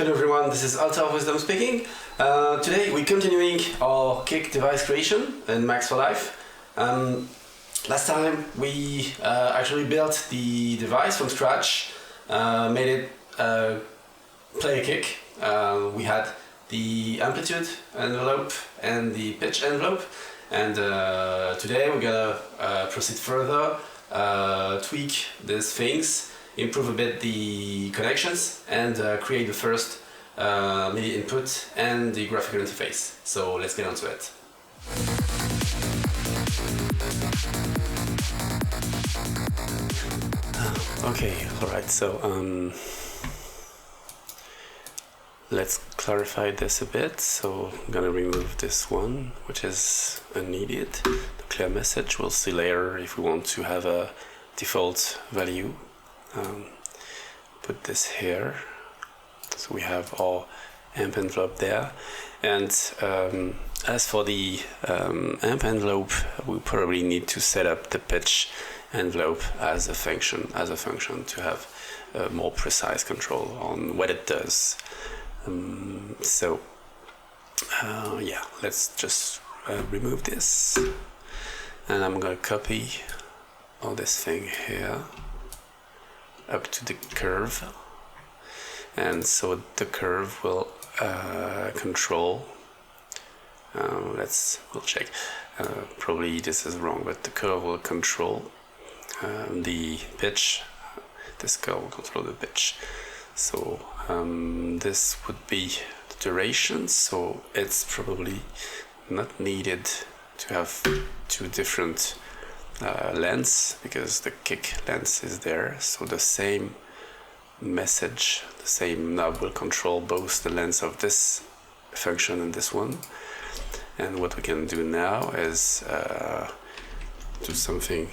Hello everyone, this is Altar of Wisdom speaking. Today we're continuing our kick device creation in Maxforlive. Last time we actually built the device from scratch, made it play a kick. We had the amplitude envelope and the pitch envelope, and today we're gonna proceed further, tweak these things, improve a bit the connections, and create the first MIDI input and the graphical interface. So let's get on to it. Okay, alright, so let's clarify this a bit. So I'm gonna remove this one, which is unneeded. The clear message, we'll see later if we want to have a default value. Put this here, so we have our amp envelope there, and as for the amp envelope, we probably need to set up the pitch envelope as a function to have more precise control on what it does. Yeah, let's just remove this, and I'm gonna copy all this thing here up to the curve, and so the curve will control, we'll check, probably this is wrong, but the curve will control the pitch. This curve will control the pitch. So this would be the duration, so it's probably not needed to have two different lengths, because the kick length is there, so the same message, the same knob will control both the length of this function and this one. And what we can do now is do something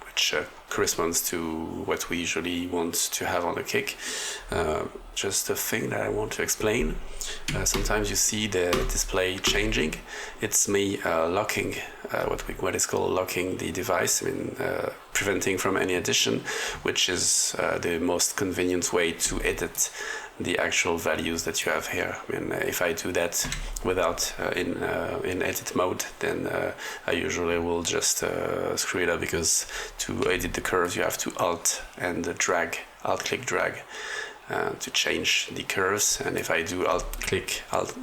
which corresponds to what we usually want to have on a kick. Just a thing that I want to explain. Sometimes you see the display changing. It's me locking, what is called locking the device, preventing from any addition, which is the most convenient way to edit the actual values that you have here. If I do that without in edit mode, then I usually will just screw it up, because to edit the curves you have to alt click drag to change the curves, and if I do alt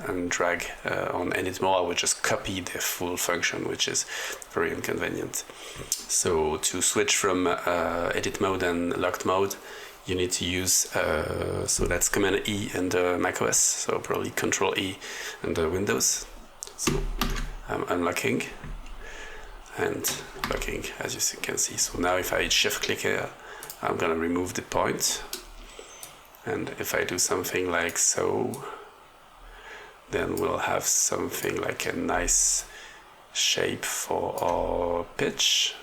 and drag on edit mode, I would just copy the full function, which is very inconvenient. So to switch from edit mode and locked mode, you need to use, so that's Command E under macOS, so probably Control E under Windows. So I'm unlocking and locking, as you can see. So now if I shift click here, I'm gonna remove the point, and if I do something like so, then we'll have something like a nice shape for our pitch.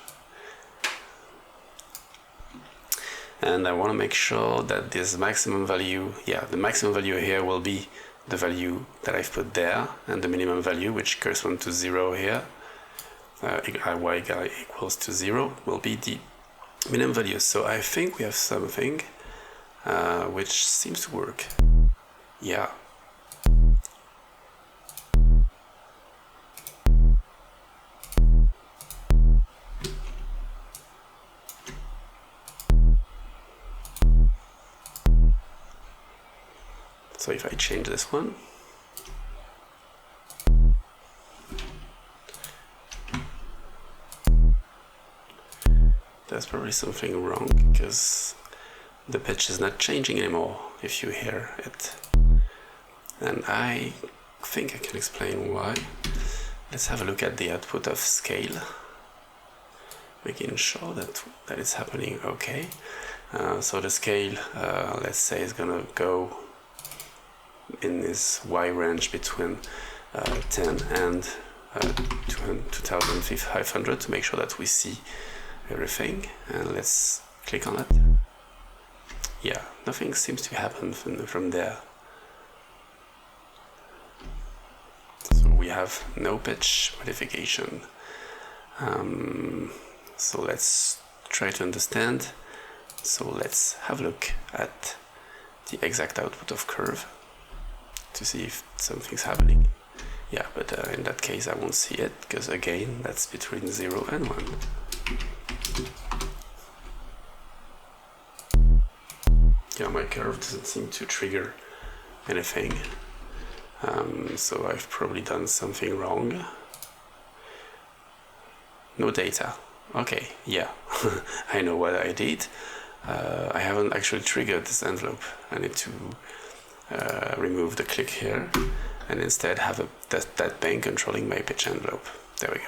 And I want to make sure that this maximum value, the maximum value here will be the value that I've put there, and the minimum value, which corresponds to 0 here, y equals to 0, will be the minimum value. So I think we have something which seems to work. Yeah. So if I change this one, there's probably something wrong, because the pitch is not changing anymore if you hear it. And I think I can explain why. Let's have a look at the output of scale, making sure that it's happening okay. So the scale, let's say, is gonna go in this Y range between 10 and 2500 to make sure that we see everything. And let's click on it. Yeah, nothing seems to happen from there. So we have no pitch modification. So let's try to understand. So let's have a look at the exact output of curve to see if something's happening. Yeah, but in that case I won't see it, because again that's between 0 and 1. Yeah, my curve doesn't seem to trigger anything, so I've probably done something wrong. No data. Okay, yeah, I know what I did. I haven't actually triggered this envelope. I need to remove the click here and instead have that bank controlling my pitch envelope. There we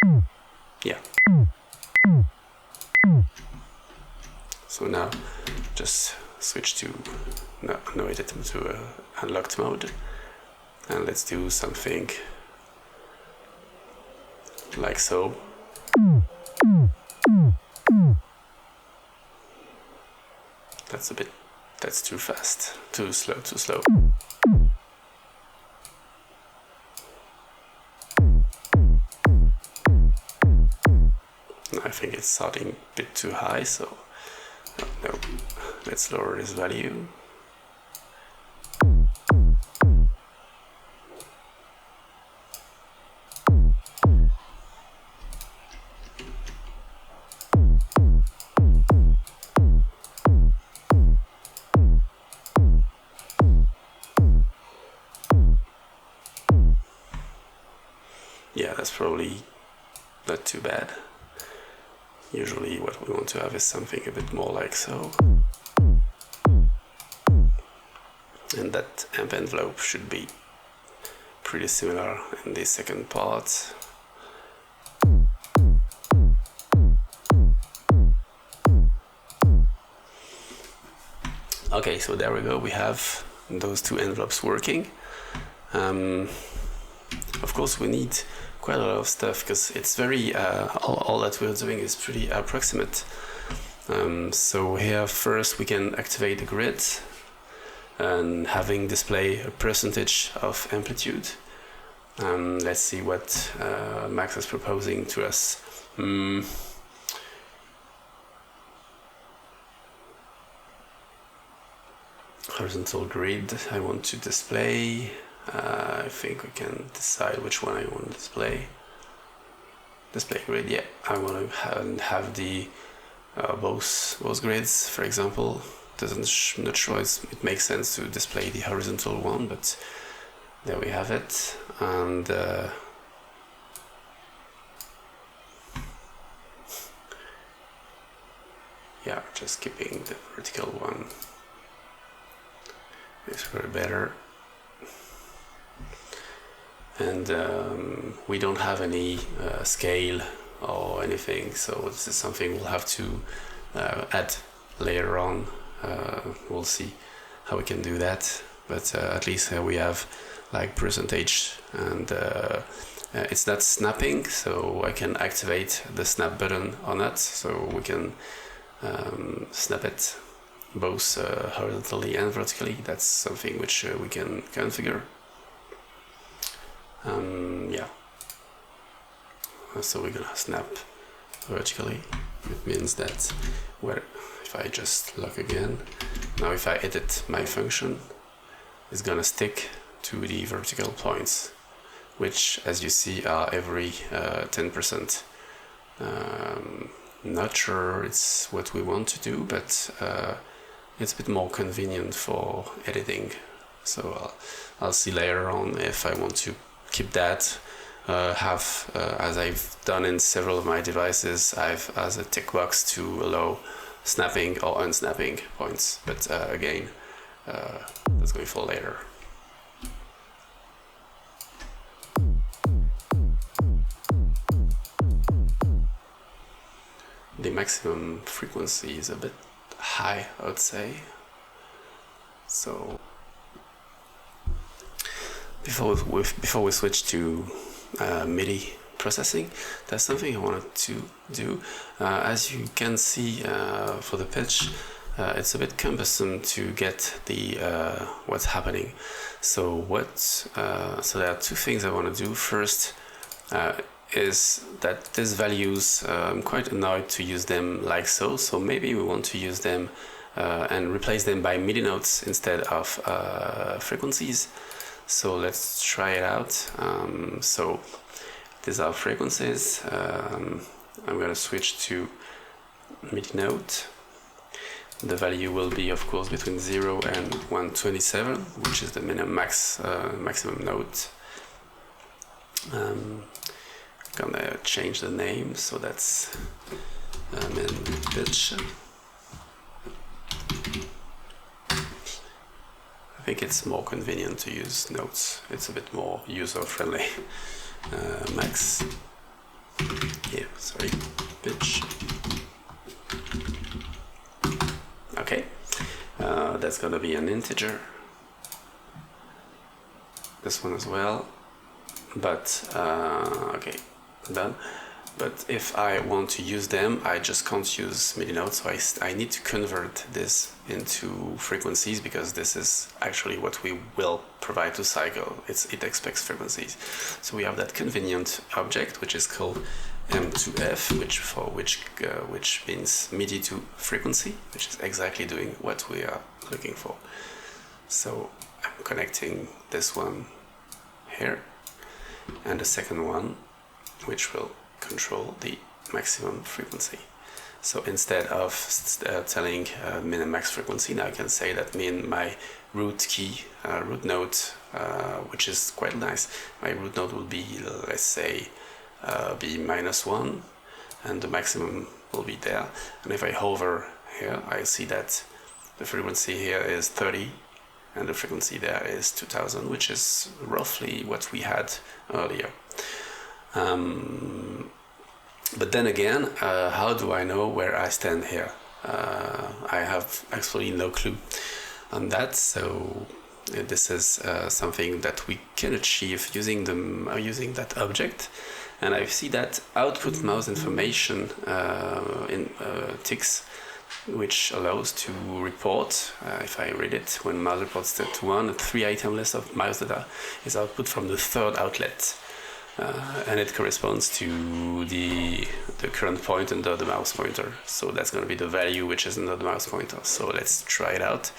go. Yeah. So now just switch to no edit to unlocked mode, and let's do something like so. That's too fast, too slow. I think it's starting a bit too high, so no, let's lower this value. Yeah, that's probably not too bad. Usually what we want to have is something a bit more like so. And that amp envelope should be pretty similar in the second part. Okay, so there we go, we have those two envelopes working. Of course we need quite a lot of stuff, because it's very all that we're doing is pretty approximate. So here first we can activate the grid and having display a percentage of amplitude. Let's see what Max is proposing to us. Horizontal grid I want to display. I think we can decide which one I want to display. Display grid, yeah. I want to have the both grids, for example. I'm not sure it makes sense to display the horizontal one, but there we have it. And yeah, just keeping the vertical one is very better. And we don't have any scale or anything, so this is something we'll have to add later on. We'll see how we can do that, but at least we have like percentage, and it's not snapping, so I can activate the snap button on it, so we can snap it both horizontally and vertically. That's something which we can configure. Yeah, so we're gonna snap vertically. It means that if I just lock again, now if I edit my function, it's gonna stick to the vertical points, which as you see are every 10%. Not sure it's what we want to do, but it's a bit more convenient for editing, so I'll see later on if I want to keep that. As I've done in several of my devices, I've as a tick box to allow snapping or unsnapping points, but again, that's going for later. The maximum frequency is a bit high, I would say, so before we switch to MIDI processing, that's something I wanted to do. As you can see for the pitch, it's a bit cumbersome to get the what's happening. So there are two things I want to do. First is that these values, I'm quite annoyed to use them like so maybe we want to use them and replace them by MIDI notes instead of frequencies. So let's try it out. So these are frequencies. I'm going to switch to MIDI note. The value will be, of course, between 0 and 127, which is the maximum note. Gonna change the name, so that's min pitch. I think it's more convenient to use notes. It's a bit more user-friendly. Max. Yeah, sorry. Pitch. Okay. That's gonna be an integer. This one as well. But okay, done. But if I want to use them, I just can't use MIDI notes, so I need to convert this into frequencies, because this is actually what we will provide to Cycle. It expects frequencies. So we have that convenient object, which is called M2F, which means MIDI to frequency, which is exactly doing what we are looking for. So I'm connecting this one here, and the second one, which will control the maximum frequency. So instead of telling min and max frequency, now I can say that my root key, root note, which is quite nice. My root note will be, let's say, be -1, and the maximum will be there. And if I hover here, I see that the frequency here is 30, and the frequency there is 2000, which is roughly what we had earlier. But then again, how do I know where I stand here? I have actually no clue on that, so this is something that we can achieve using that object. And I see that output mouse information ticks, which allows to report, if I read it, when mouse reports state 1, a 3-item list of mouse data is output from the third outlet. And it corresponds to the current point under the mouse pointer. So that's going to be the value which is under the mouse pointer. So let's try it out.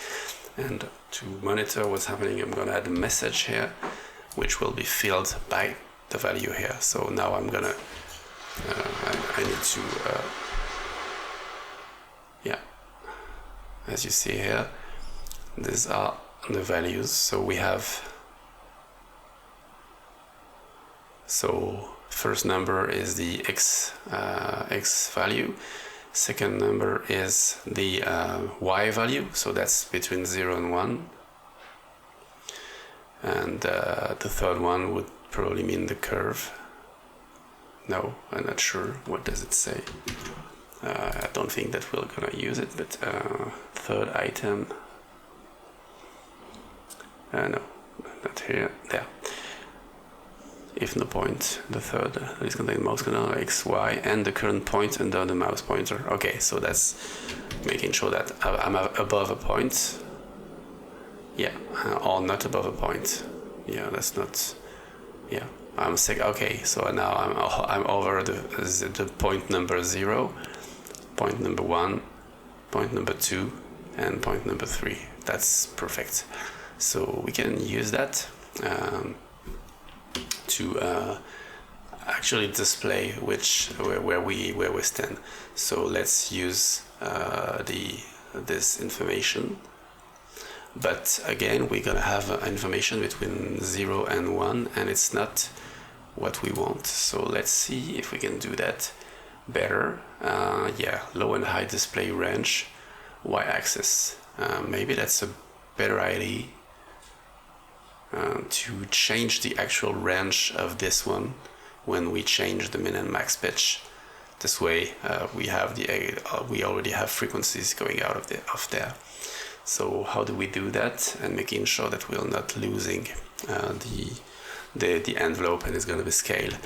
And to monitor what's happening, I'm going to add a message here, which will be filled by the value here. So now I'm going to, I need to, yeah, as you see here, these are the values. So we have, so first number is the x value, second number is the y value, so that's between 0 and 1, and the third one would probably mean the curve. No, I'm not sure. What does it say? I don't think that we're gonna use it, but third item, no, not here, there. If no point, the third is contained mouse cursor, X, Y, and the current point under the mouse pointer. Okay, so that's making sure that I'm above a point. Yeah, or not above a point. Yeah, that's not. Yeah, I'm sick. Okay, so now I'm over the point number 0, point number 1, point number 2, and point number 3. That's perfect. So we can use that. To actually display where we stand. So let's use this information, but again we're gonna have information between 0 and 1, and it's not what we want. So let's see if we can do that better. Yeah, low and high display range, y-axis. Maybe that's a better idea. To change the actual range of this one when we change the min and max pitch. This way we already have frequencies going out of there. So how do we do that, and making sure that we're not losing the envelope and it's going to be scaled?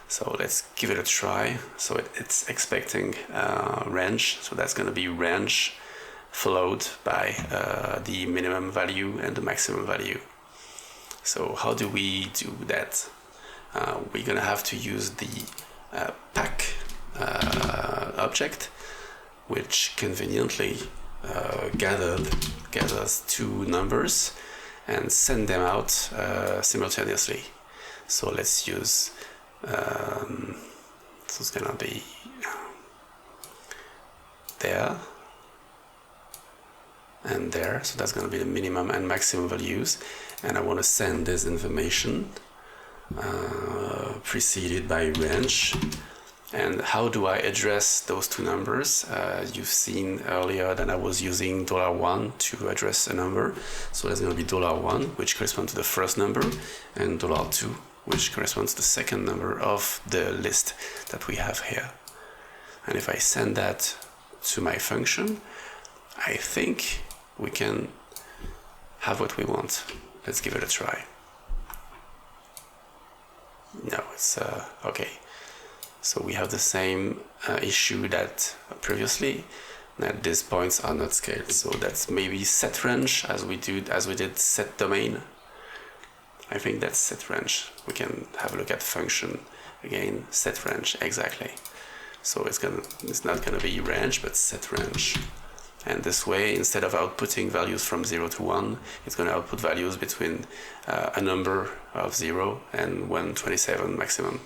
So let's give it a try. So it's expecting range, so that's going to be range followed by the minimum value and the maximum value. So how do we do that? We're gonna have to use the pack object, which conveniently gathers two numbers and send them out simultaneously. So let's use, so it's gonna be there and there, so that's gonna be the minimum and maximum values, and I want to send this information preceded by range. And how do I address those two numbers? You've seen earlier that I was using $1 to address a number. So that's going to be $1, which corresponds to the first number, and $2, which corresponds to the second number of the list that we have here. And if I send that to my function, I think we can have what we want. Let's give it a try. No, it's okay. So we have the same issue that previously, that these points are not scaled. So that's maybe set range as we did set domain. I think that's set range. We can have a look at the function again. Set range, exactly. So it's not gonna be range, but set range. And this way, instead of outputting values from 0 to 1, it's going to output values between a number of 0 and 127 maximum.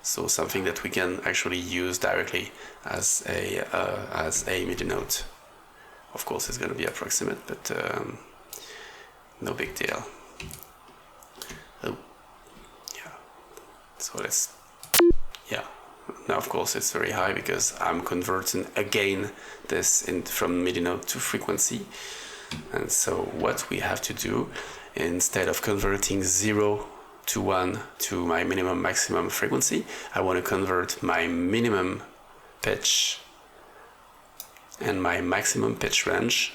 So something that we can actually use directly as a MIDI note. Of course, it's going to be approximate, but no big deal. Oh, yeah. So now of course it's very high because I'm converting again this from MIDI note to frequency. And so what we have to do, instead of converting 0 to 1 to my minimum maximum frequency, I want to convert my minimum pitch and my maximum pitch range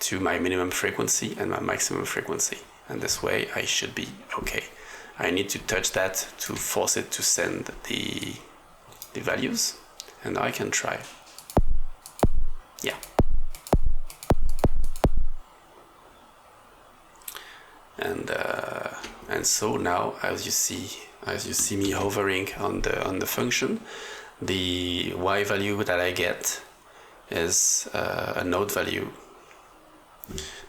to my minimum frequency and my maximum frequency. And this way I should be okay. I need to touch that to force it to send the values, and I can try. Yeah. And so now, as you see me hovering on the function, the y value that I get is a note value.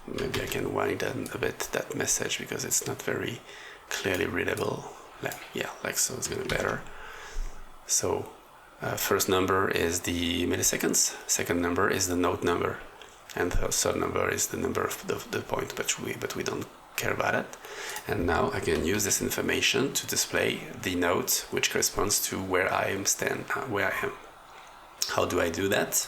Maybe I can widen a bit that message because it's not very clearly readable. Yeah, like so, it's gonna be better. So first number is the milliseconds, second number is the note number, and the third number is the number of the point, but we don't care about it. And now I can use this information to display the note which corresponds to where I am. How do I do that?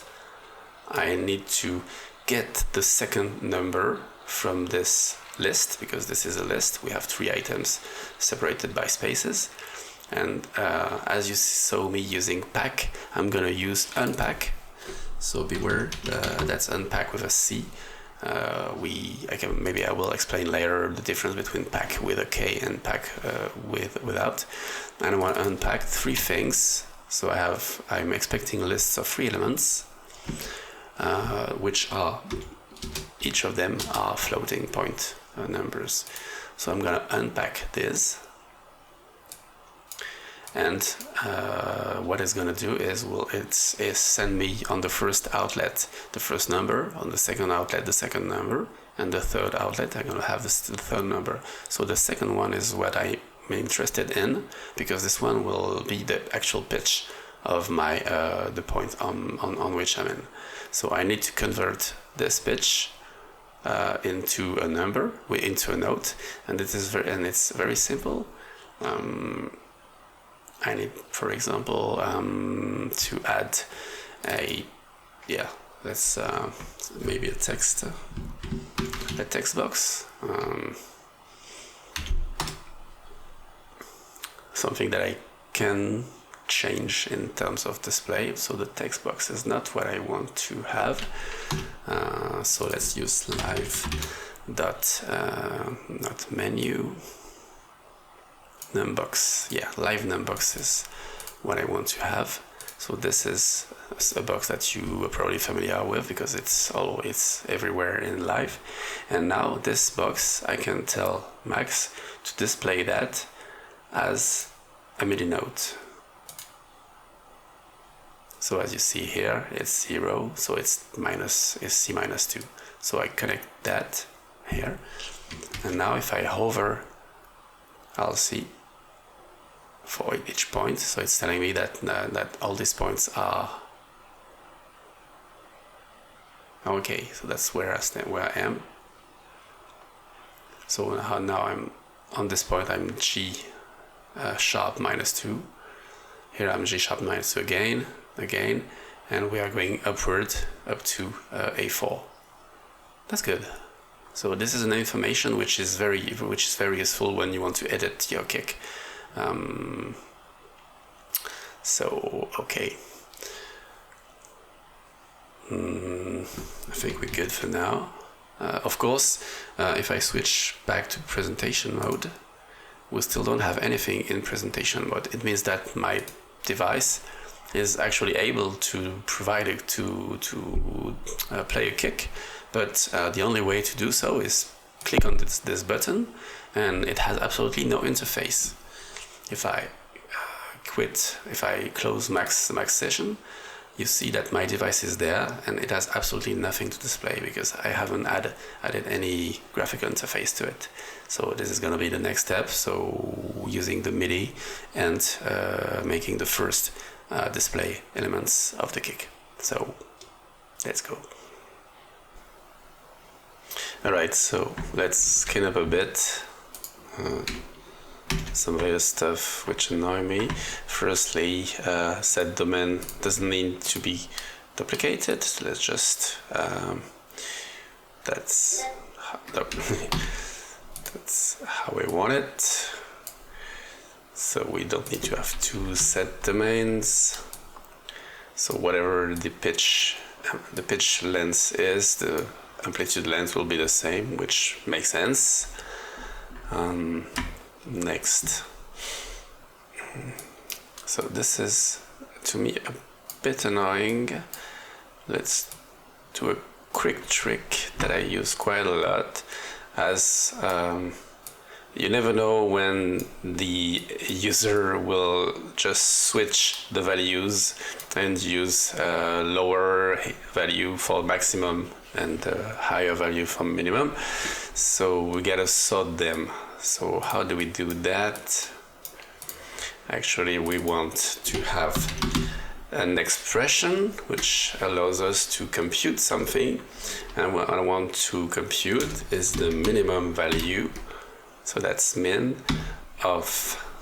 I need to get the second number from this list, because this is a list. We have 3 items separated by spaces, and as you saw me using pack, I'm gonna use unpack. So beware, that's unpack with a C. Maybe I will explain later the difference between pack with a K and pack without. And I want to unpack 3 things. So I'm expecting lists of 3 elements, which are, each of them are floating point numbers. So I'm gonna unpack this, and what it's gonna do is send me on the first outlet the first number, on the second outlet the second number, and the third outlet I'm gonna have the third number. So the second one is what I'm interested in, because this one will be the actual pitch of my the point on which I'm in. So I need to convert this pitch into a number, into a note, and it's very simple. I need, for example, to add let's maybe a text box, something that I can change in terms of display. So the text box is not what I want to have. So let's use live not menu numbox. Yeah, live numbox is what I want to have. So this is a box that you are probably familiar with because it's everywhere in live. And now this box, I can tell Max to display that as a MIDI note. So as you see here, it's 0, so it's C minus 2. So I connect that here, and now if I hover, I'll see for each point. So it's telling me that that all these points are okay. So that's where I am. So now I'm on this point. I'm G sharp minus 2. Here I'm G sharp minus 2 again, and we are going upward up to A4. That's good. So this is an information which is very useful when you want to edit your kick. So okay, I think we're good for now. Of course, if I switch back to presentation mode, we still don't have anything in presentation mode. It means that my device is actually able to provide it to play a kick, but the only way to do so is click on this button, and it has absolutely no interface. If I if I close max session, you see that my device is there and it has absolutely nothing to display because I haven't added any graphical interface to it. So this is going to be the next step. So using the MIDI and making the first display elements of the kick. So let's go. Alright, so let's skin up a bit. Some other stuff which annoy me. Firstly, set domain doesn't need to be duplicated. Let's just that's how we want it. So we don't need to have two set domains. So whatever the pitch length is, the amplitude length will be the same, which makes sense. Next, so this is to me a bit annoying. Let's do a quick trick that I use quite a lot, as you never know when the user will just switch the values and use a lower value for maximum and a higher value for minimum. So we gotta sort them. So how do we do that? Actually, we want to have an expression which allows us to compute something, and what I want to compute is the minimum value. So that's min of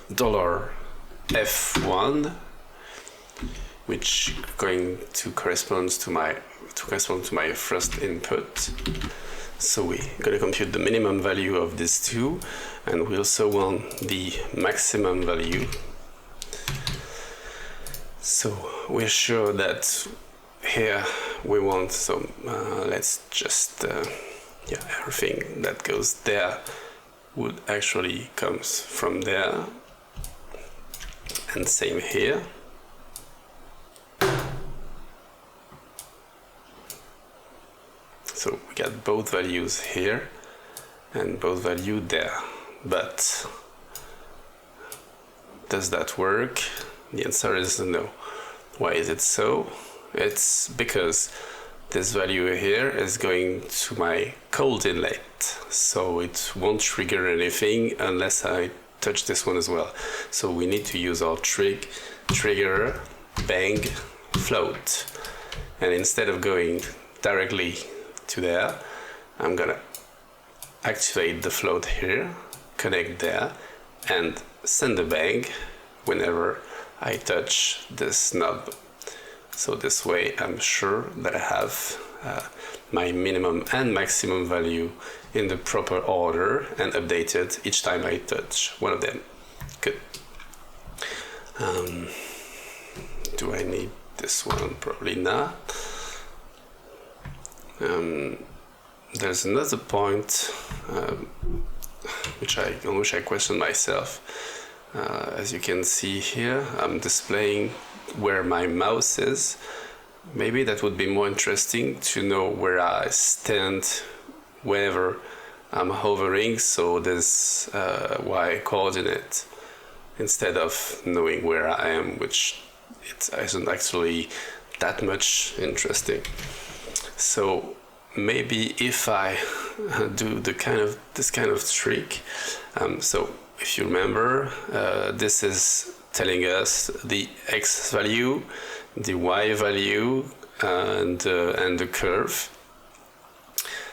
$F1, which going to correspond to my first input. So we're going to compute the minimum value of these two, and we also want the maximum value. So we're sure that here we want some, let's just, everything that goes there would actually comes from there, and same here. So we got both values here and both values there, but does that work? The answer is no. Why is it so? It's because this value here is going to my cold inlet, so it won't trigger anything unless I touch this one as well. So we need to use our trigger, bang, float, and instead of going directly to there, I'm gonna activate the float here, connect there, and send a bang whenever I touch this knob. So this way I'm sure that I have my minimum and maximum value in the proper order and updated each time I touch one of them. Good. Do I need this one? Probably not. There's another point which I question myself. As you can see here, I'm displaying where my mouse is. Maybe that would be more interesting to know where I stand whenever I'm hovering, so there's y coordinate, instead of knowing where I am, which it isn't actually that much interesting. So maybe if I do this kind of trick, so if you remember, this is telling us the x value, the y value, and the curve.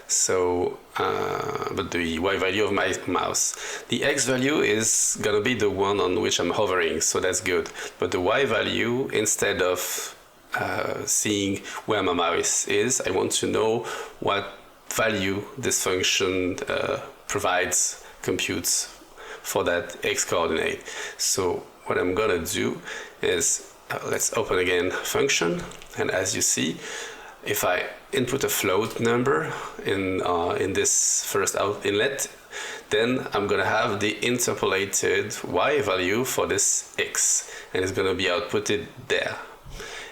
So, but the y value of my mouse. The x value is gonna be the one on which I'm hovering, so that's good. But the y value, instead of seeing where my mouse is, I want to know what value this function computes for that x coordinate. So what I'm gonna do is, let's open again function, and as you see, if I input a float number in this first out inlet, then I'm gonna have the interpolated y value for this x, and it's gonna be outputted there.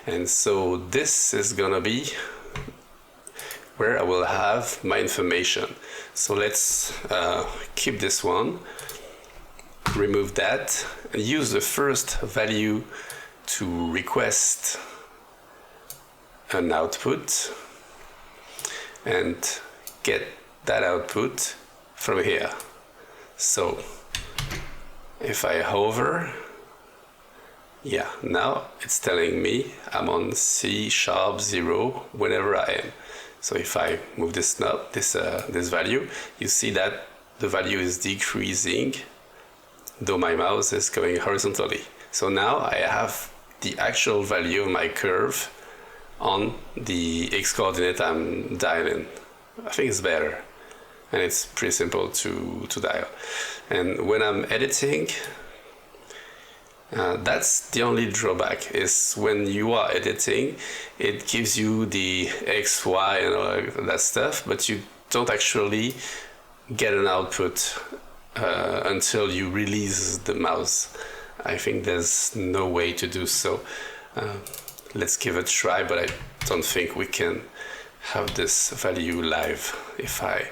And so this is gonna be where I will have my information. So let's keep this one, remove that, and use the first value to request an output and get that output from here. So if I hover, yeah, now it's telling me I'm on C#0 whenever I am. So if I move this knob, this value, you see that the value is decreasing though my mouse is going horizontally. So now I have the actual value of my curve on the x coordinate I'm dialing. I think it's better, and it's pretty simple to dial. And when I'm editing, that's the only drawback, is when you are editing, it gives you the x, y, and all that stuff, but you don't actually get an output until you release the mouse. I think there's no way to do so. Let's give it a try, but I don't think we can have this value live. If I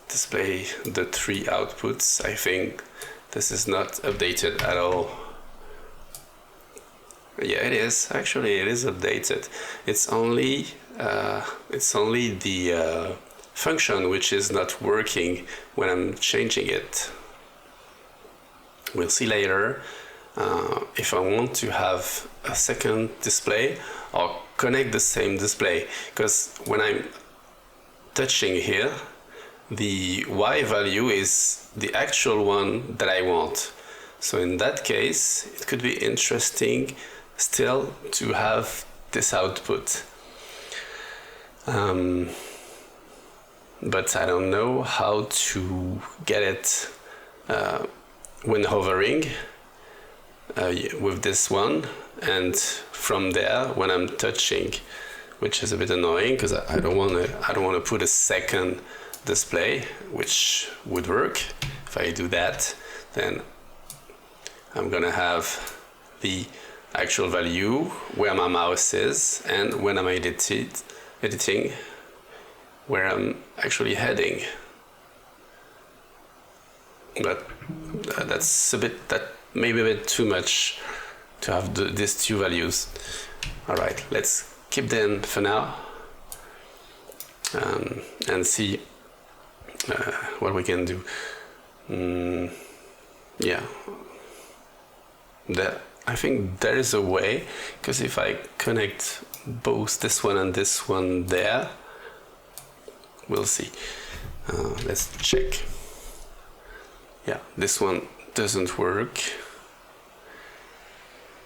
display the 3 outputs, I think this is not updated at all. Yeah, it is. Actually, it is updated. It's only the function which is not working when I'm changing it. We'll see later if I want to have a second display or connect the same display, because when I'm touching here, the y value is the actual one that I want. So in that case, it could be interesting still to have this output. But I don't know how to get it when hovering with this one, and from there when I'm touching, which is a bit annoying because I don't want to put a second display, which would work. If I do that, then I'm gonna have the actual value where my mouse is, and when I'm editing, where I'm actually heading. But that may be a bit too much to have these 2 values. All right, let's keep them for now and see what we can do. Yeah, I think there is a way, because if I connect both this one and this one there, we'll see. Let's check. Yeah, this one doesn't work.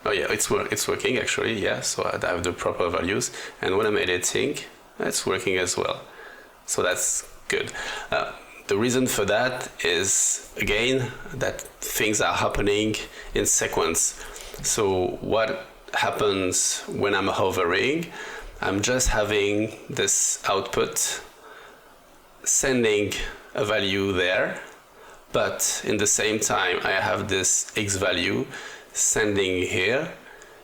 Oh yeah, it's working actually, yeah, so I have the proper values, and when I'm editing, it's working as well. So that's good. The reason for that is, again, that things are happening in sequence. So what happens when I'm hovering? I'm just having this output sending a value there, but in the same time I have this x value sending here,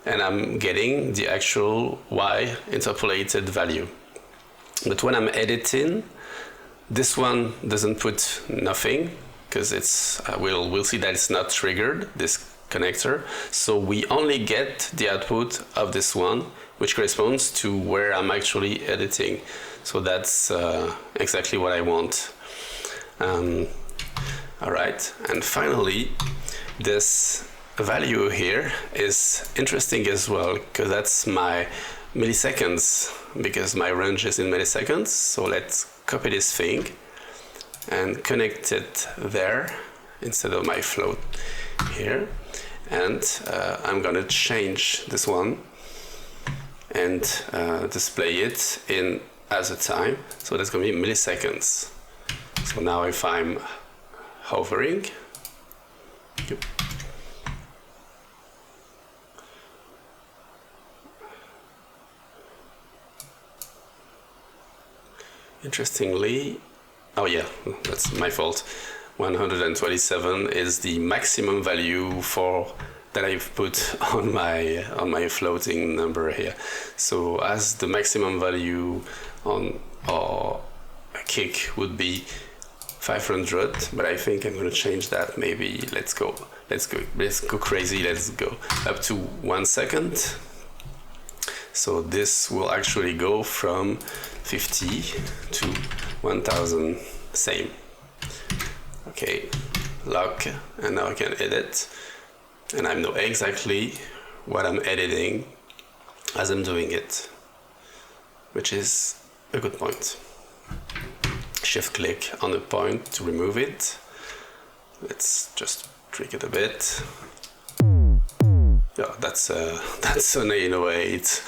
and I'm getting the actual y interpolated value. But when I'm editing, this one doesn't put nothing, because we'll see that it's not triggered, this connector, so we only get the output of this one, which corresponds to where I'm actually editing. So that's exactly what I want. Alright, and finally, this value here is interesting as well, because that's my milliseconds, because my range is in milliseconds. So let's copy this thing and connect it there instead of my float here, and I'm gonna change this one and display it in as a time, so that's gonna be milliseconds. So now if I'm hovering, yep. Interestingly, oh yeah, that's my fault. 127 is the maximum value for that I've put on my floating number here. So as the maximum value on our kick would be 500, but I think I'm gonna change that. Maybe let's go crazy. Let's go up to 1 second. So this will actually go from 50 to 1000, same. Okay, lock, and now I can edit, and I know exactly what I'm editing as I'm doing it, which is a good point. Shift click on the point to remove it. Let's just tweak it a bit. Yeah, that's an 808,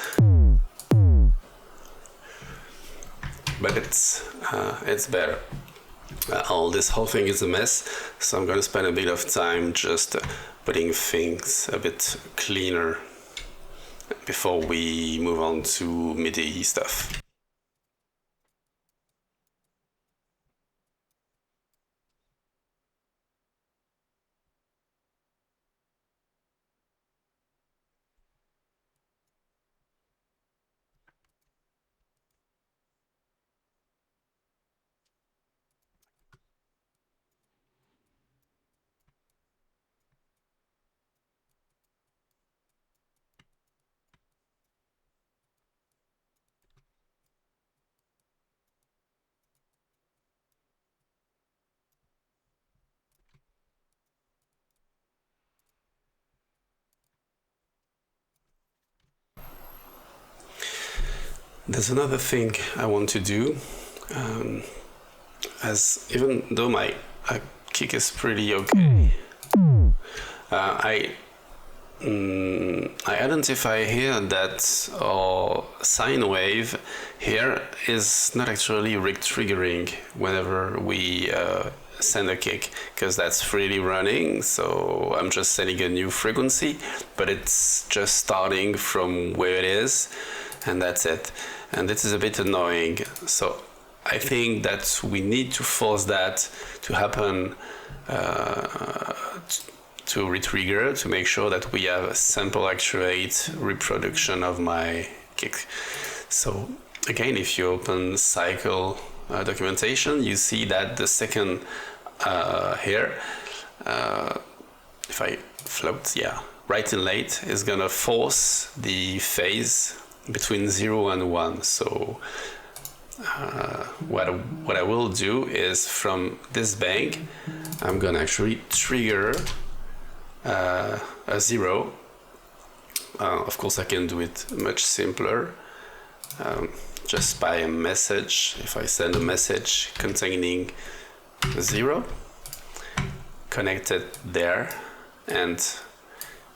but it's better. This whole thing is a mess, so I'm going to spend a bit of time just putting things a bit cleaner before we move on to MIDI stuff. There's another thing I want to do, as even though my kick is pretty okay, I identify here that our sine wave here is not actually triggering whenever we send a kick, because that's freely running, so I'm just setting a new frequency, but it's just starting from where it is, and that's it. And this is a bit annoying, so I think that we need to force that to happen, to retrigger, to make sure that we have a sample actuate reproduction of my kick. So again, if you open cycle documentation, you see that the second here, if I float, yeah, right and late is gonna force the phase between 0 and 1. So what I will do is, from this bank, I'm gonna actually trigger a 0. Of course, I can do it much simpler, just by a message. If I send a message containing 0, connect it there, and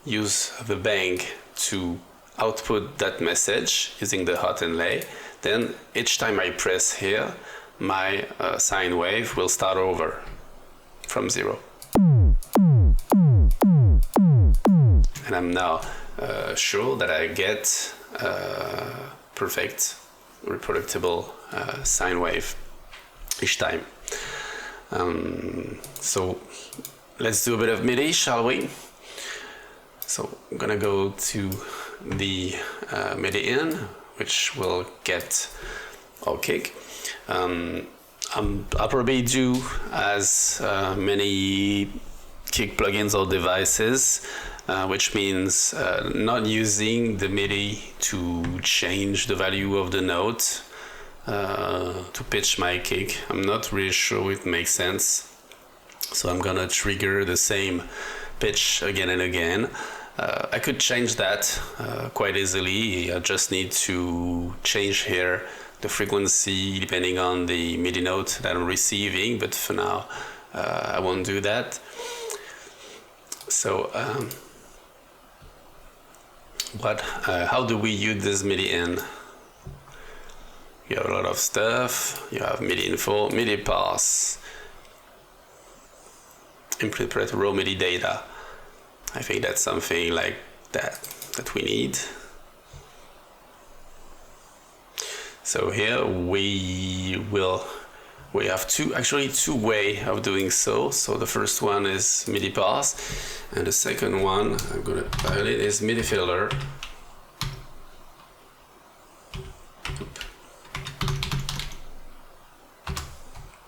use the bank to output that message using the hot inlay. Then each time I press here, my sine wave will start over from 0. And I'm now sure that I get perfect reproducible sine wave each time. So let's do a bit of MIDI, shall we? So I'm gonna go to the MIDI in, which will get our kick. I'll probably do as many kick plugins or devices, which means not using the MIDI to change the value of the note to pitch my kick. I'm not really sure it makes sense. So I'm gonna trigger the same pitch again and again. I could change that quite easily. I just need to change here the frequency depending on the MIDI note that I'm receiving, but for now I won't do that. So how do we use this MIDI in? You have a lot of stuff. You have MIDI info, MIDI pass, interpret raw MIDI data. I think that's something like that we need. So here we have two ways of doing so. So the first one is MIDI pass, and the second one I'm gonna file it is MIDI filter.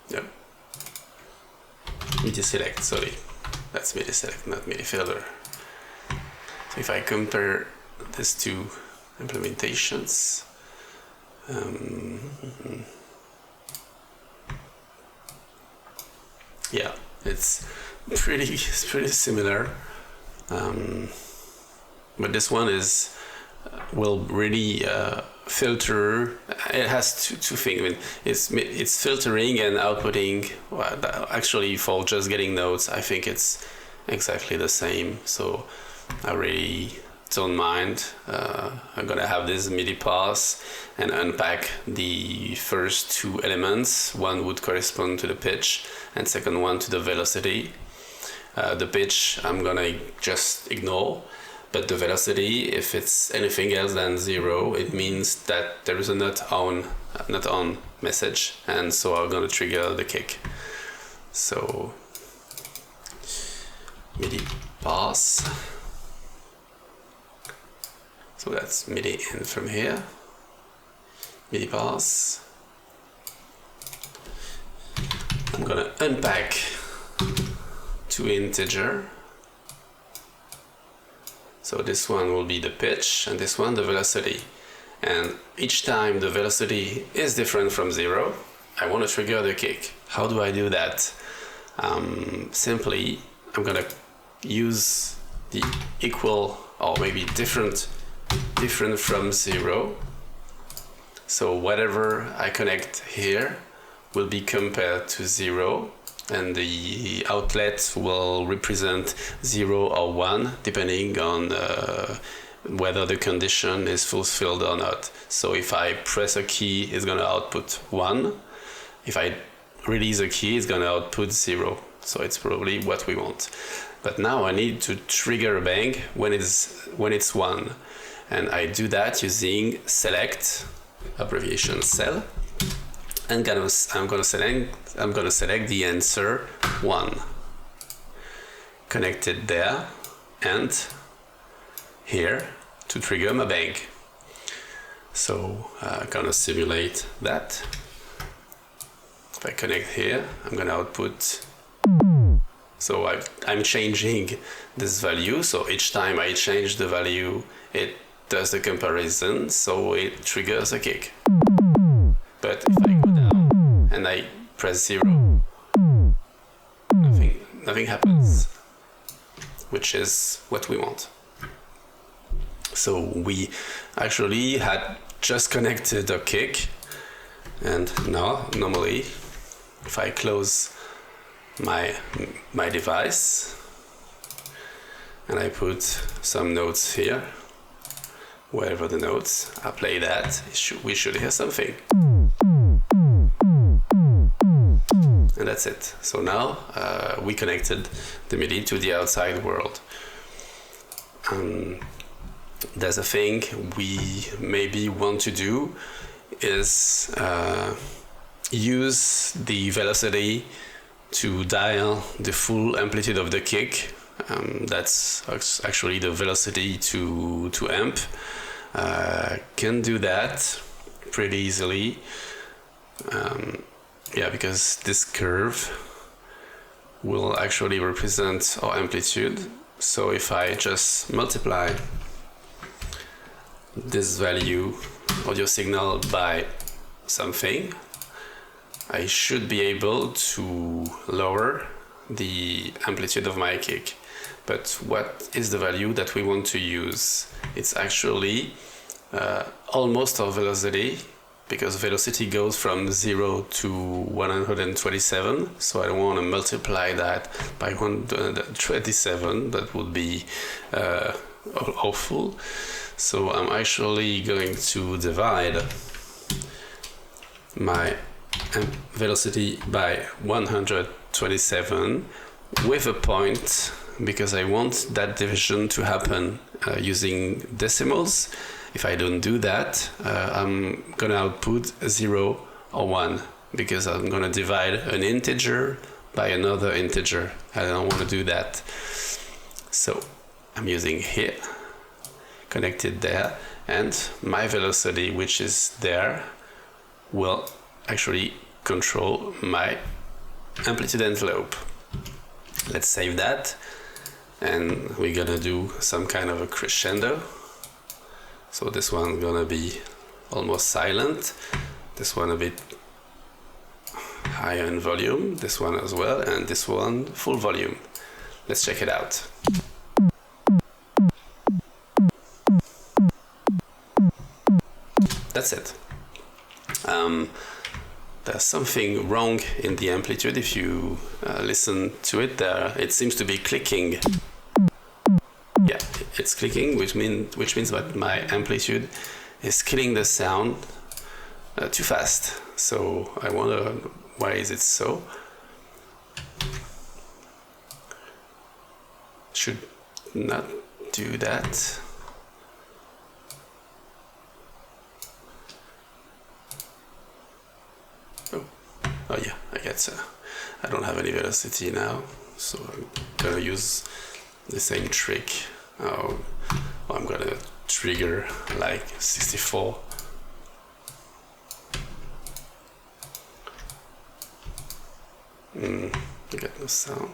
Yep. MIDI select, sorry. That's MIDI select, not MIDI filter. So if I compare these two implementations, yeah, it's pretty similar, but this one will really filter. It has two things. I mean, it's filtering and outputting. Well, actually, for just getting notes, I think it's exactly the same. So I really don't mind. I'm gonna have this MIDI pass and unpack the first two elements. One would correspond to the pitch, and second one to the velocity. The pitch I'm gonna just ignore, but the velocity, if it's anything else than 0, it means that there is a not on message, and so I'm gonna trigger the kick. So MIDI pass. So that's MIDI in from here. MIDI pass. I'm gonna unpack to integer. So this one will be the pitch and this one the velocity. And each time the velocity is different from 0, I want to trigger the kick. How do I do that? Simply, I'm gonna use the equal or maybe different from 0. So whatever I connect here will be compared to 0, and the outlet will represent 0 or 1 depending on whether the condition is fulfilled or not. So if I press a key, it's going to output 1. If I release a key, it's going to output 0. So it's probably what we want. But now I need to trigger a bang when it's 1. And I do that using select, abbreviation cell. And I'm gonna select the answer 1. Connect it there and here to trigger my bang. So I'm gonna simulate that. If I connect here, I'm gonna output. So I'm changing this value. So each time I change the value, it does the comparison, so it triggers a kick. But if I go down and I press 0, nothing happens, which is what we want. So we actually had just connected a kick, and now normally if I close my device and I put some notes here, wherever the notes, I play that, we should hear something. And that's it. So now we connected the MIDI to the outside world. There's a thing we maybe want to do is use the velocity to dial the full amplitude of the kick. That's actually the velocity to amp. Can do that pretty easily. Yeah, because this curve will actually represent our amplitude. So if I just multiply this value audio signal by something, I should be able to lower the amplitude of my kick. But what is the value that we want to use? It's actually almost our velocity, because velocity goes from 0 to 127, so I don't want to multiply that by 127, that would be awful. So I'm actually going to divide my velocity by 127 with a point, because I want that division to happen using decimals. If I don't do that, I'm gonna output 0 or 1, because I'm gonna divide an integer by another integer. I don't want to do that. So I'm using here, connected there, and my velocity, which is there, will actually control my amplitude envelope. Let's save that, and we're gonna do some kind of a crescendo. So this one's gonna be almost silent, this one a bit higher in volume, this one as well, and this one full volume. Let's check it out. That's it. There's something wrong in the amplitude. If you listen to it, it seems to be clicking. Yeah, it's clicking, which means that my amplitude is killing the sound too fast. So I wonder, why is it so? Should not do that. Oh yeah, I get I don't have any velocity now, so I'm gonna use the same trick. I'm gonna trigger like 64. I get no sound.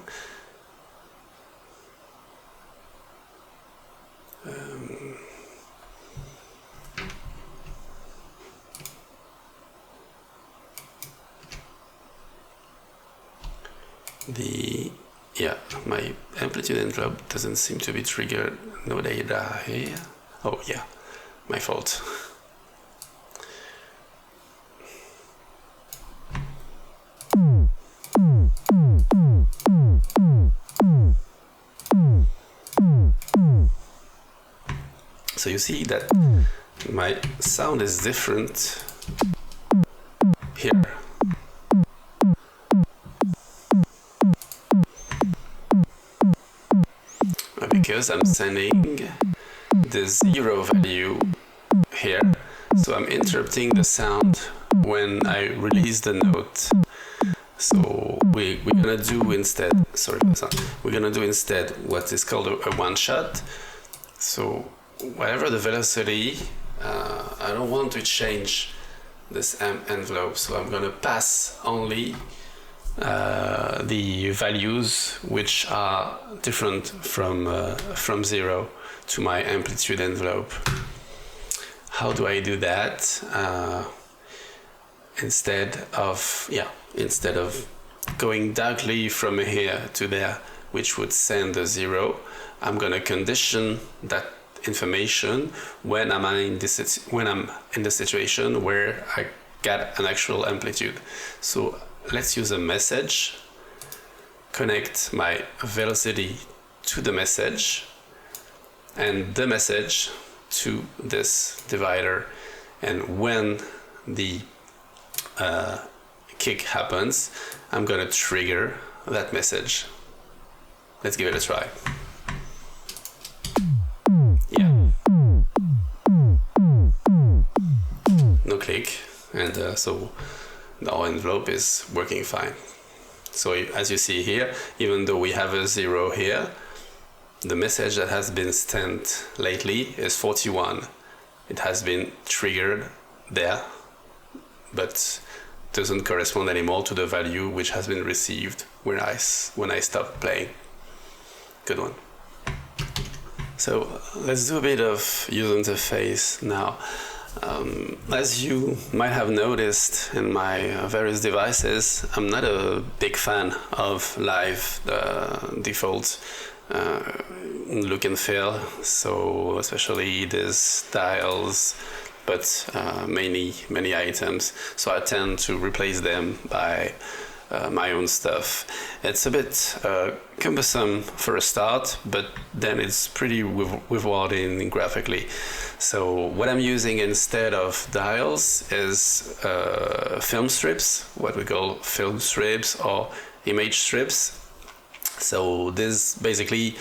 My amplitude envelope doesn't seem to be triggered. No data here. Oh yeah, my fault. So you see that my sound is different here. Because I'm sending the 0 value here, so I'm interrupting the sound when I release the note. So we're gonna do instead, we're gonna do instead what is called a one-shot. So whatever the velocity, I don't want to change this envelope, so I'm gonna pass only the values which are different from 0 to my amplitude envelope. How do I do that? Instead of going directly from here to there, which would send a 0, I'm gonna condition that information when I'm in the situation where I get an actual amplitude. So let's use a message, connect my velocity to the message and the message to this divider, and when the kick happens, I'm gonna trigger that message. Let's give it a try. Yeah. No click, and so our envelope is working fine. So as you see here, even though we have a 0 here, the message that has been sent lately is 41. It has been triggered there, but doesn't correspond anymore to the value which has been received when I stop playing. Good one. So let's do a bit of user interface now. As you might have noticed in my various devices, I'm not a big fan of live default look and feel, so especially these dials, but many items, so I tend to replace them by my own stuff. It's a bit cumbersome for a start, but then it's pretty rewarding graphically. So what I'm using instead of dials is film strips, what we call film strips or image strips. So these basically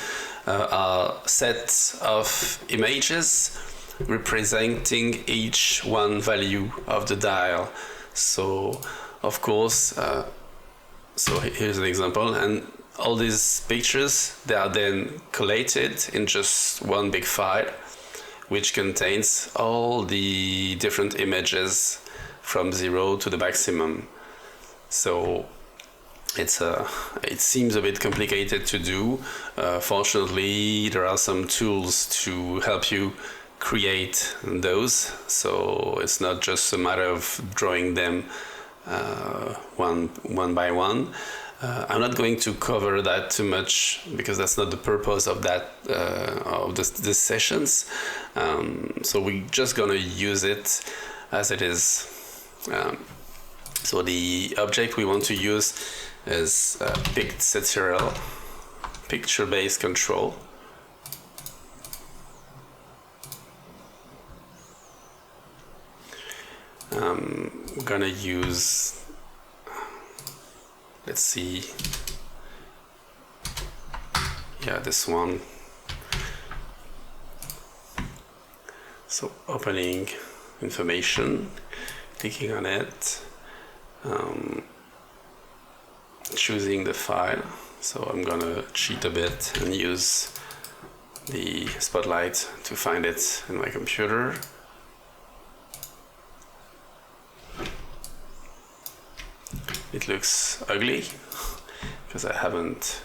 are sets of images representing each one value of the dial. So of course, so here's an example, and all these pictures, they are then collated in just one big file, which contains all the different images from 0 to the maximum. So it seems a bit complicated to do. Fortunately, there are some tools to help you create those, so it's not just a matter of drawing them one by one. I'm not going to cover that too much because that's not the purpose of that of this sessions. So we're just gonna use it as it is. So the object we want to use is pictorial, picture-based control. We're gonna use, let's see, yeah, this one. So opening information, clicking on it, choosing the file. So I'm gonna cheat a bit and use the spotlight to find it in my computer. It looks ugly because I haven't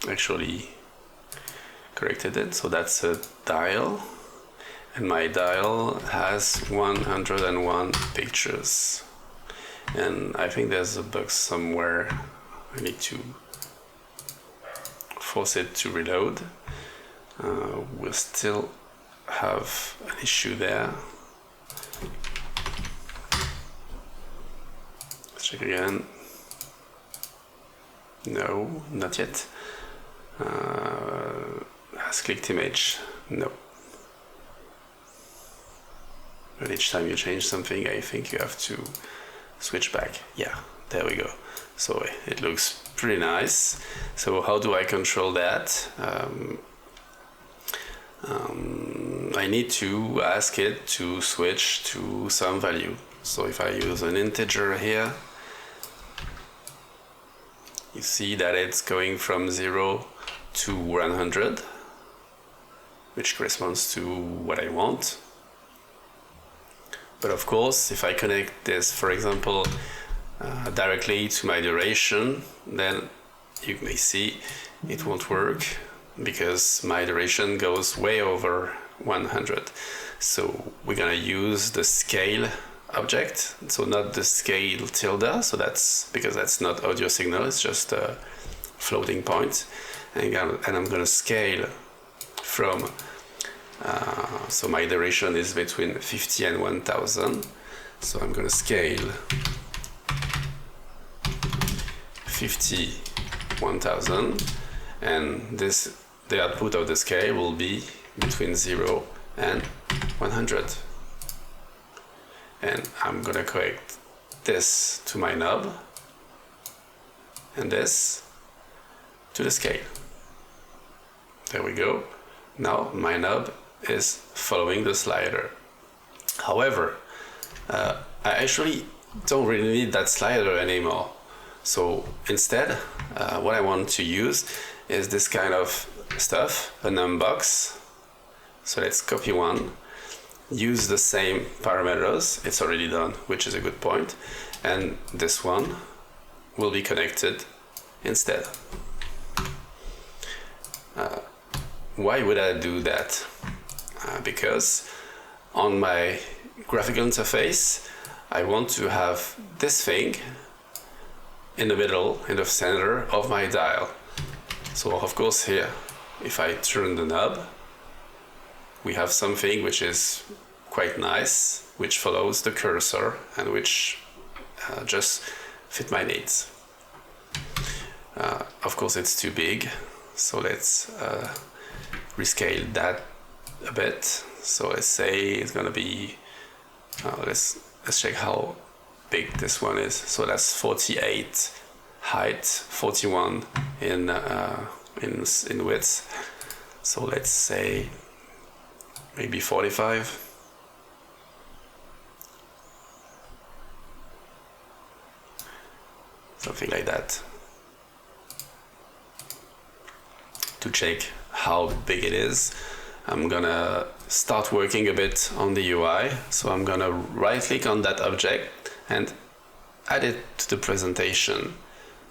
actually corrected it. So that's a dial, and my dial has 101 pictures, and I think there's a bug somewhere. I need to force it to reload. We'll still have an issue there. Check again. No, not yet. Has clicked image. No. But each time you change something, I think you have to switch back. Yeah, there we go. So it looks pretty nice. So how do I control that? I need to ask it to switch to some value. So if I use an integer here, you see that it's going from 0 to 100, which corresponds to what I want. But of course, if I connect this, for example, directly to my duration, then you may see it won't work because my duration goes way over 100. So we're gonna use the scale object, so not the scale tilde, so that's because that's not audio signal, it's just a floating point, and I'm gonna scale from so my duration is between 50 and 1000, so I'm gonna scale 50 1000, and the output of the scale will be between 0 and 100. And I'm gonna connect this to my knob and this to the scale. There we go. Now my knob is following the slider. However, I actually don't really need that slider anymore. So instead, what I want to use is this kind of stuff, a num box. So let's copy one. use the same parameters. It's already done, which is a good point. And this one will be connected instead. Why would I do that? Because on my graphical interface, I want to have this thing in the middle, in the center of my dial. So of course here, if I turn the knob, we have something which is quite nice, which follows the cursor and which just fit my needs. Of course it's too big, so let's rescale that a bit. So let's say it's gonna be, let's check how big this one is. So that's 48 height, 41 in width. So let's say maybe 45. Something like that. To check how big it is, I'm gonna start working a bit on the UI. So I'm gonna right click on that object and add it to the presentation.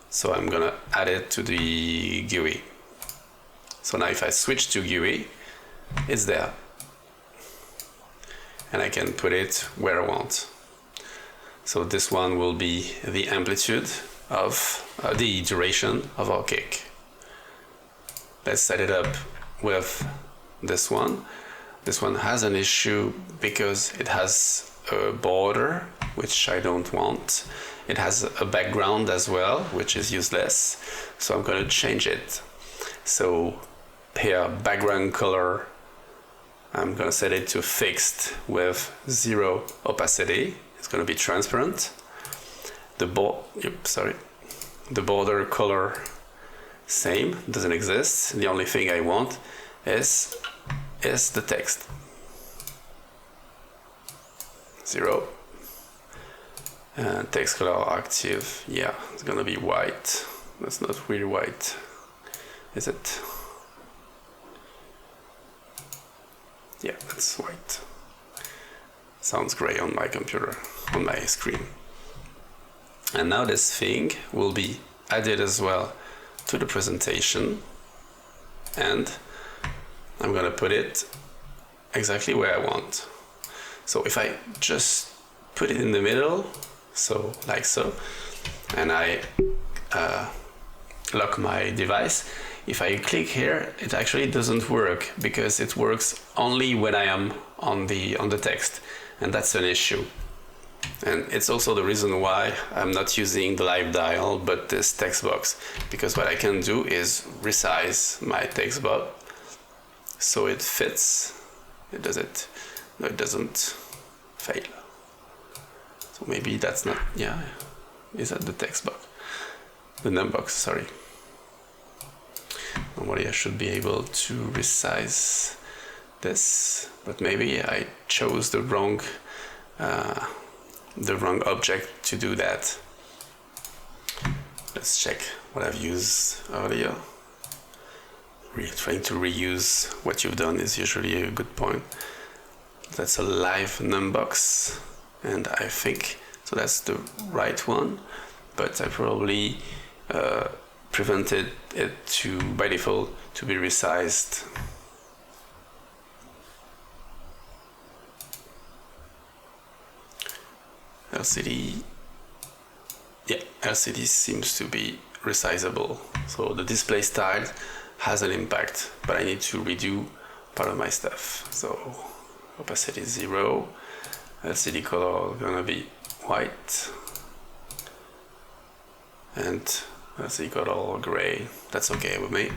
So I'm gonna add it to the GUI. So now if I switch to GUI, it's there. And I can put it where I want. So this one will be the amplitude of the duration of our kick. Let's set it up with this one. This one has an issue because it has a border, which I don't want. It has a background as well, which is useless. So I'm going to change it. So here, background color, I'm going to set it to fixed with 0 opacity. It's going to be transparent. The border color, same, doesn't exist. The only thing I want is the text. 0. And text color active, yeah, it's gonna be white. That's not really white, is it? Yeah, that's white. Sounds gray on my computer, on my screen. And now this thing will be added as well to the presentation, and I'm gonna put it exactly where I want. So if I just put it in the middle, so like so, and I lock my device, if I click here, it actually doesn't work because it works only when I am on the text, and that's an issue. And it's also the reason why I'm not using the live dial but this text box, because what I can do is resize my text box so it fits. It does it. No, it doesn't fail. So maybe that's not, yeah, is that the text box? The num box, sorry. Normally I should be able to resize this, but maybe I chose the wrong object to do that. Let's check what I've used earlier. Trying to reuse what you've done is usually a good point. That's a live numbox, and I think so that's the right one, but I probably prevented it to by default to be resized. LCD, yeah, LCD seems to be resizable, so the display style has an impact, but I need to redo part of my stuff. So opacity 0, LCD color gonna be white, and LCD color gray. That's okay with me.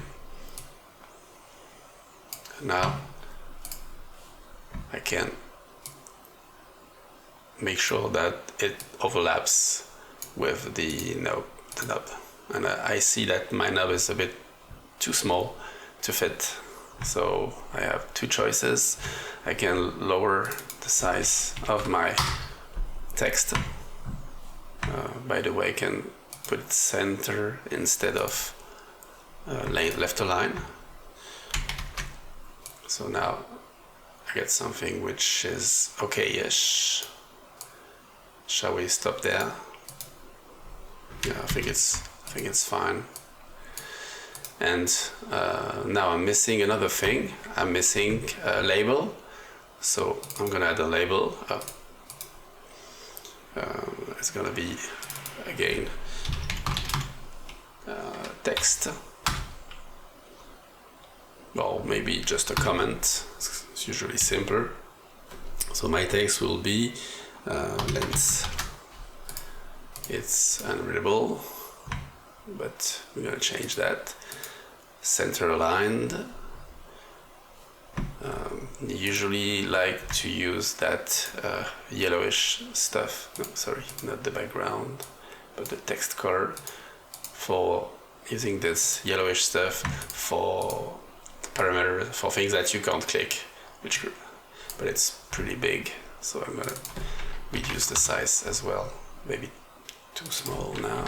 Now I can make sure that it overlaps with the knob, and I see that my knob is a bit too small to fit, so I have two choices. I can lower the size of my text. By the way, I can put it center instead of left align. So now I get something which is okay-ish. Shall we stop there? Yeah, I think it's fine. And now I'm missing another thing. I'm missing a label, so I'm gonna add a label. It's gonna be again text. Well, maybe just a comment. It's usually simpler. So my text will be length. It's unreadable, but we're gonna change that. Center aligned. Usually like to use that yellowish stuff. No, sorry, not the background, but the text color. For using this yellowish stuff for parameters, for things that you can't click, but it's pretty big, so I'm gonna reduce the size as well. Maybe too small now.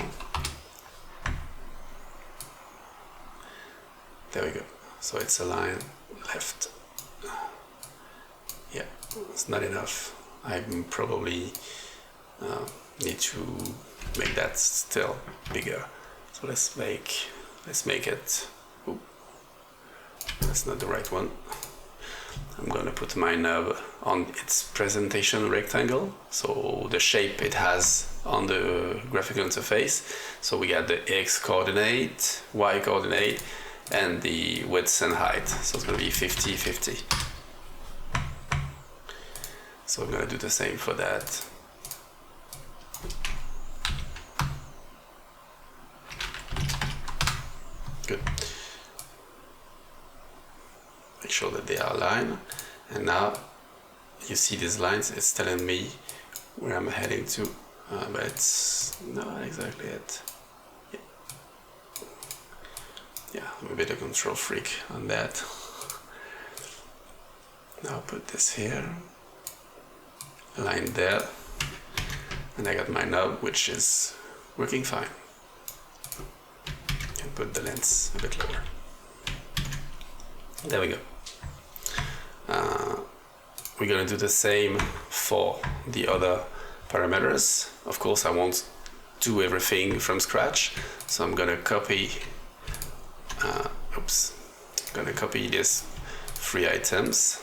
There we go. So it's aligned left. Yeah, it's not enough. I probably need to make that still bigger. So let's make it. Ooh, that's not the right one. I'm gonna put my knob on its presentation rectangle, so the shape it has on the graphical interface. So we got the X coordinate, Y coordinate, and the width and height. So it's gonna be 50-50. So I'm gonna do the same for that. Good. Make sure that they are aligned. And now you see these lines, it's telling me where I'm heading to, but it's not exactly it. Yeah, I'm a bit of a control freak on that. Now I'll put this here, align there, and I got my knob, which is working fine. And put the lens a bit lower. There we go. We're gonna do the same for the other parameters. Of course, I won't do everything from scratch, so I'm gonna copy. I'm gonna copy these 3 items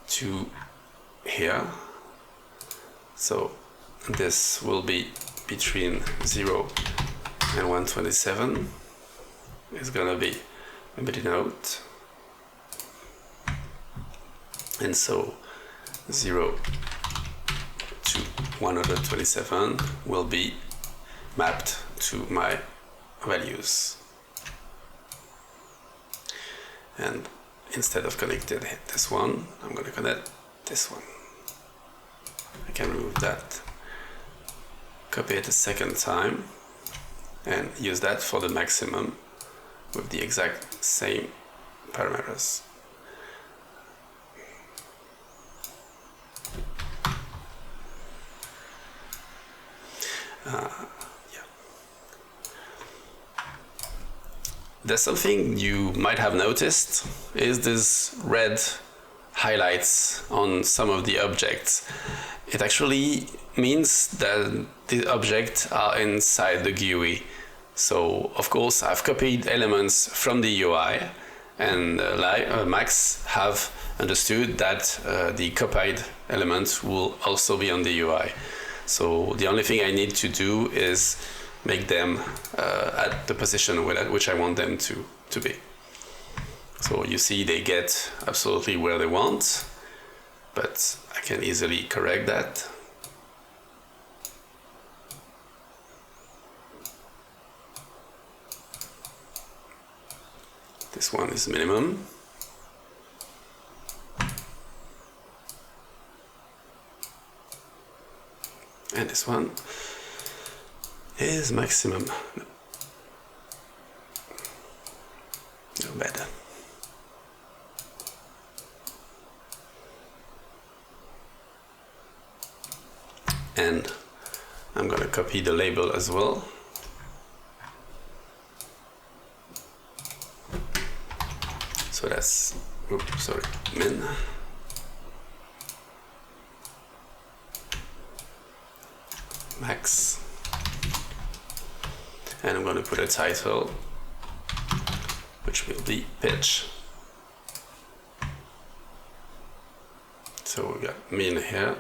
to here. So this will be between 0 and 127. It's gonna be a midi note, and so 0 to 127 will be mapped to my values. And instead of connecting this one, I'm going to connect this one. I can remove that, copy it a second time, and use that for the maximum with the exact same parameters. There's something you might have noticed, is this red highlights on some of the objects. It actually means that the objects are inside the GUI. So of course I've copied elements from the UI, and Max have understood that the copied element will also be on the UI. So the only thing I need to do is make them at the position which I want them to be. So you see they get absolutely where they want, but I can easily correct that. This one is minimum. And this one is maximum. No better. And I'm going to copy the label as well. So that's, oops, sorry, min. Max. And I'm going to put a title, which will be pitch. So we got min here.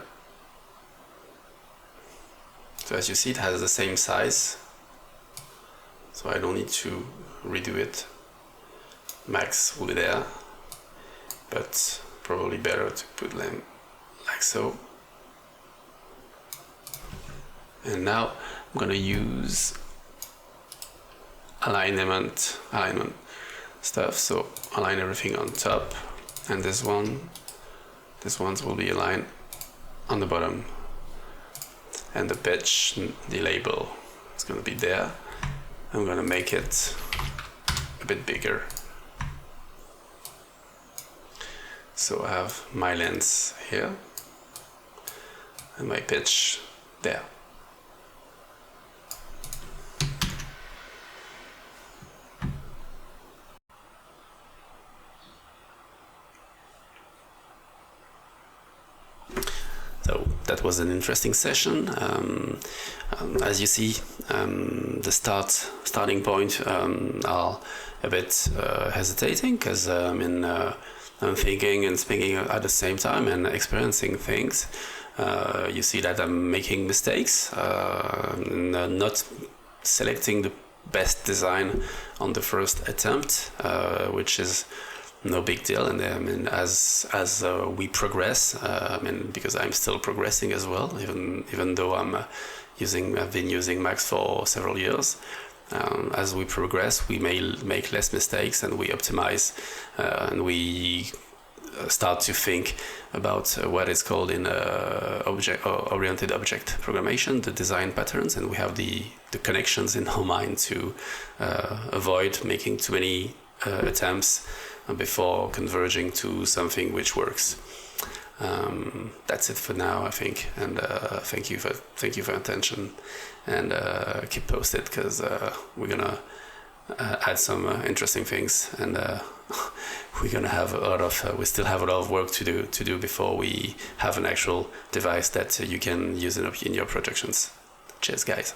So as you see, it has the same size. So I don't need to redo it. Max will be there, but probably better to put them like so. And now I'm gonna use alignment stuff. So align everything on top, and this ones will be aligned on the bottom. And the pitch, the label, is gonna be there. I'm gonna make it a bit bigger. So I have my lens here and my pitch there. So that was an interesting session. As you see, the starting point are a bit hesitating, because I'm thinking and speaking at the same time and experiencing things. You see that I'm making mistakes, not selecting the best design on the first attempt, which is no big deal. And as we progress, because I'm still progressing as well, even though I've been using Max for several years. As we progress, we may make less mistakes, and we optimize, and we start to think about what is called in oriented object programmation, the design patterns, and we have the connections in our mind to avoid making too many attempts before converging to something which works. That's it for now, I think, and thank you for attention, and keep posted, because we're gonna add some interesting things, and we still have a lot of work to do before we have an actual device that you can use in your productions. Cheers, guys.